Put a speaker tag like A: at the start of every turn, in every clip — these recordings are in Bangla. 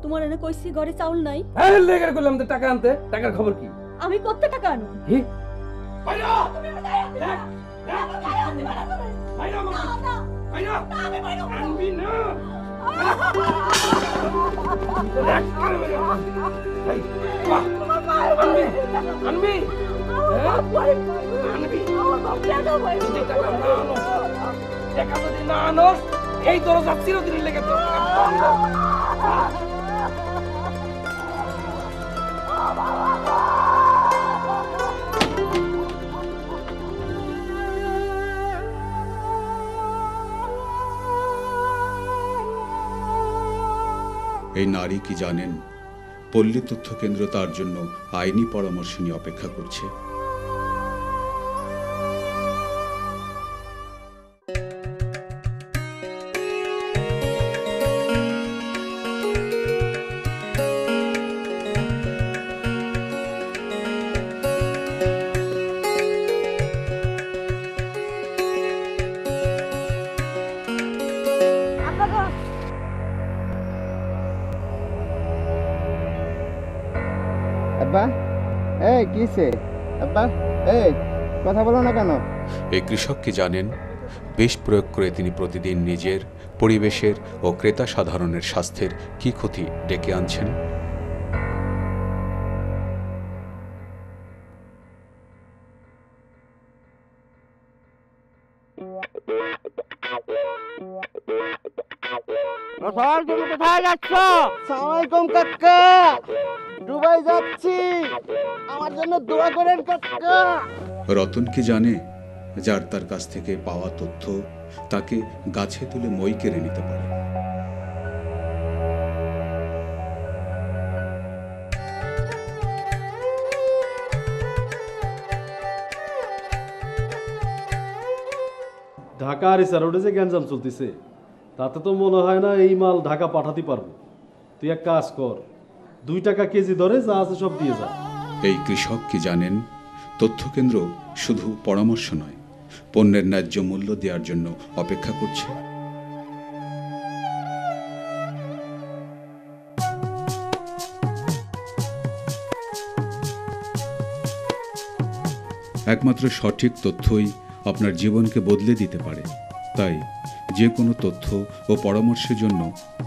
A: তোমার এনে কইছি ঘরে চাউল নাই।
B: হ্যাঁ লেগে করলাম তো টাকা আনতে, টাকার খবর কি?
A: আমি কত টাকা আনো?
B: কি
A: বাইরা তুমি বাইরা বাইরা মামা বাইরা আমি বাইরা
B: আনবি না আনবি টাকা যদি না আনোস এই দরজা চিরদিনের লেগে তোর বন্ধ।
C: এই নারী কি জানেন পল্লী তথ্য কেন্দ্র তার জন্য আইনি পরামর্শ নিয়ে অপেক্ষা করছে।
D: আব্বা এই কিসে আব্বা এই কথা বলো না কেন?
C: এই কৃষক কি জানেন বিষ প্রয়োগ করে তিনি প্রতিদিন নিজের, পরিবেশের ও ক্রেতা সাধারণের স্বাস্থ্যের কি ক্ষতি ডেকে আনছেন?
D: তুমি কোথায় যাচ্ছ? সালামালাইকুম কাকা, দুবাই যাচ্ছি, আমার জন্য দোয়া করেন কাকা।
C: রতন কি জানে যার তার কাছ থেকে পাওয়া তথ্য তাকে গাছে তুলে মই কেড়ে নিতে পারে।
E: ঢাকা আরিচা রোডে যে গ্যাঞ্জাম চলতেছে তাতে তো মনে হয় না এই মাল ঢাকা পাঠাতে পারবো। তুই এক কাজ কর, 2 টাকা কেজি ধরে যা আছে সব দিয়ে যা।
C: এই কৃষক কি জানেন তথ্যকেন্দ্র শুধু পরামর্শ নয়, পণ্যের ন্যায্য মূল্য দেওয়ার জন্য অপেক্ষা করছে। একমাত্র সঠিক তথ্যই আপনার জীবনকে বদলে দিতে পারে। তাই যে কোনো তথ্য ও পরামর্শের জন্য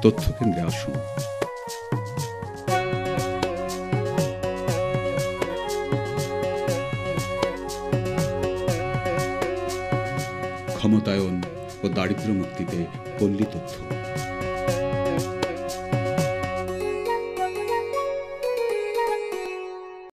C: তথ্যকেন্দ্রে আসুন। ক্ষমতায়ন ও দারিদ্র্য মুক্তিতে পল্লী তথ্য।